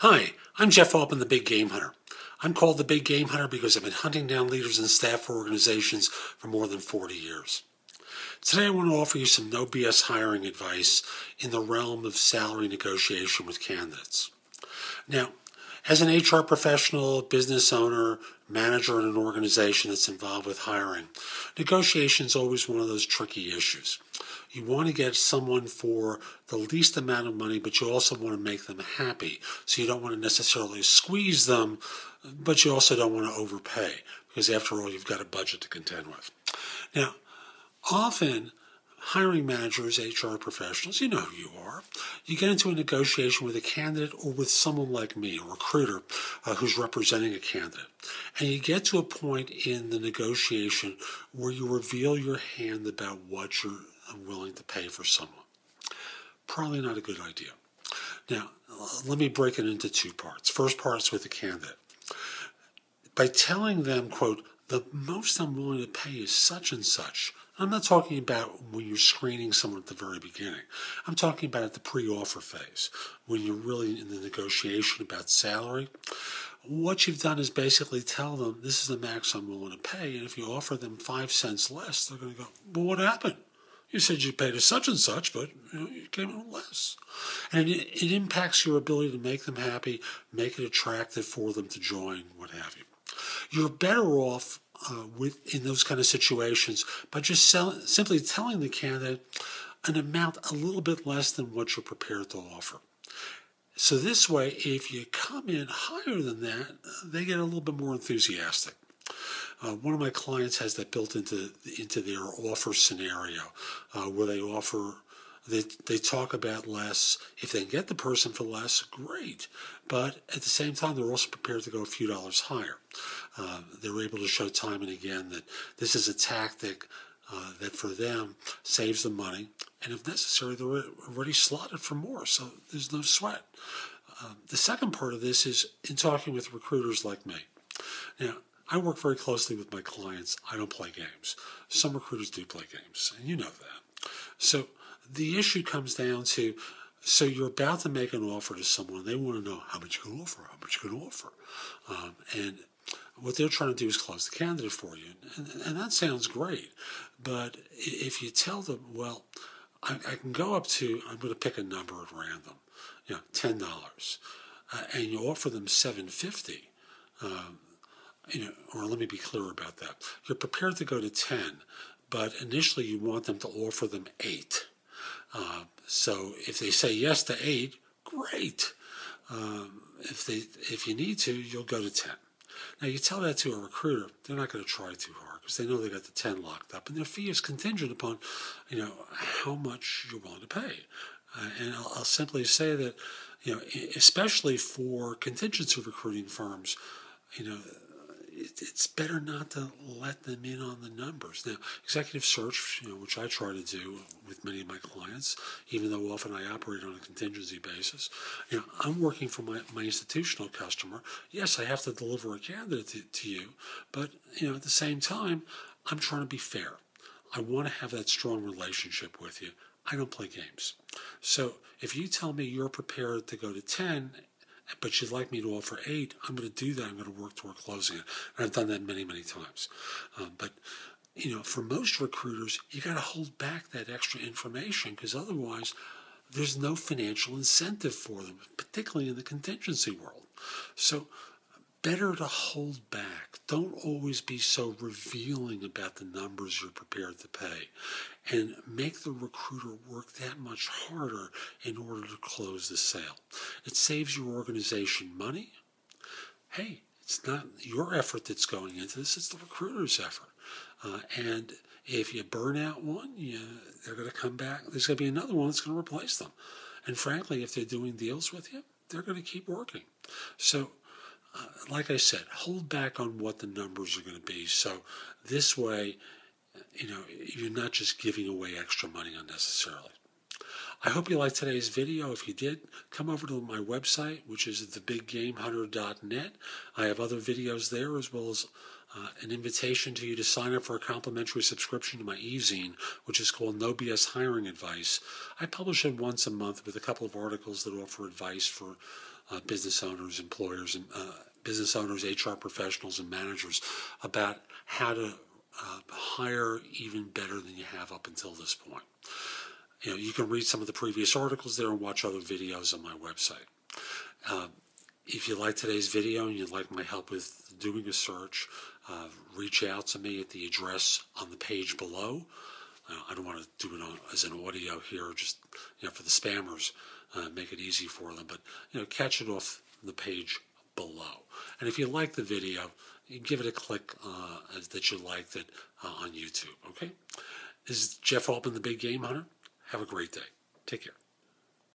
Hi, I'm Jeff Altman, the Big Game Hunter. I'm called the Big Game Hunter because I've been hunting down leaders and staff for organizations for more than 40 years. Today I want to offer you some no BS hiring advice in the realm of salary negotiation with candidates. Now, as an HR professional, business owner, manager in an organization that's involved with hiring, negotiation is always one of those tricky issues. You want to get someone for the least amount of money, but you also want to make them happy. So you don't want to necessarily squeeze them, but you also don't want to overpay, because after all, you've got a budget to contend with. Now, often hiring managers, HR professionals, you know who you are. You get into a negotiation with a candidate or with someone like me, a recruiter who's representing a candidate. And you get to a point in the negotiation where you reveal your hand about what you're willing to pay for someone. Probably not a good idea. Now, let me break it into two parts. First part is with the candidate. By telling them, quote, the most I'm willing to pay is such and such. I'm not talking about when you're screening someone at the very beginning. I'm talking about at the pre-offer phase, when you're really in the negotiation about salary. What you've done is basically tell them, this is the max I'm willing to pay, and if you offer them 5 cents less, they're going to go, well, what happened? You said you paid us such and such, but you came in less. And it impacts your ability to make them happy, make it attractive for them to join, what have you. You're better off in those kind of situations by just simply telling the candidate an amount a little bit less than what you're prepared to offer. So this way, if you come in higher than that, they get a little bit more enthusiastic. One of my clients has that built into their offer scenario, where they talk about less. If they can get the person for less, great. But at the same time, they're also prepared to go a few dollars higher. They're able to show time and again that this is a tactic that for them saves them money. And if necessary, they're already slotted for more, so there's no sweat. The second part of this is in talking with recruiters like me. Now, I work very closely with my clients. I don't play games. Some recruiters do play games, and you know that. So the issue comes down to, so you're about to make an offer to someone. They want to know how much you can offer, and what they're trying to do is close the candidate for you. And that sounds great. But if you tell them, well, I can go up to, I'm going to pick a number at random, $10, and you offer them $7.50, or let me be clear about that. You're prepared to go to 10, but initially you want them to offer them 8. So if they say yes to 8, great. If you need to, you'll go to 10. Now you tell that to a recruiter, they're not going to try too hard because they know they got the 10 locked up, and their fee is contingent upon, how much you're willing to pay. And I'll simply say that, especially for contingency recruiting firms, it's better not to let them in on the numbers. Now, executive search, which I try to do with many of my clients, even though often I operate on a contingency basis, I'm working for my institutional customer. Yes, I have to deliver a candidate to you, but, at the same time, I'm trying to be fair. I want to have that strong relationship with you. I don't play games. So if you tell me you're prepared to go to 10, but you'd like me to offer 8, I'm going to do that. I'm going to work toward closing it. And I've done that many, many times. But for most recruiters, you got to hold back that extra information because otherwise there's no financial incentive for them, particularly in the contingency world. So better to hold back. Don't always be so revealing about the numbers you're prepared to pay, and make the recruiter work that much harder in order to close the sale. It saves your organization money. Hey, it's not your effort that's going into this, it's the recruiter's effort. And if you burn out one, they're going to come back. There's going to be another one that's going to replace them. And frankly, if they're doing deals with you, they're going to keep working. So like I said, hold back on what the numbers are going to be. So this way, you're not just giving away extra money unnecessarily. I hope you liked today's video. If you did, come over to my website, which is thebiggamehunter.net. I have other videos there, as well as an invitation to you to sign up for a complimentary subscription to my e-zine, which is called No BS Hiring Advice. I publish it once a month with a couple of articles that offer advice for business owners, employers, and business owners, HR professionals, and managers about how to hire even better than you have up until this point. You can read some of the previous articles there and watch other videos on my website. If you like today's video and you'd like my help with doing a search, reach out to me at the address on the page below. I don't want to do it as an audio here, just for the spammers, make it easy for them. But catch it off the page below. And if you like the video, you give it a click that you liked it on YouTube. Okay. This is Jeff Altman, the Big Game Hunter. Have a great day. Take care.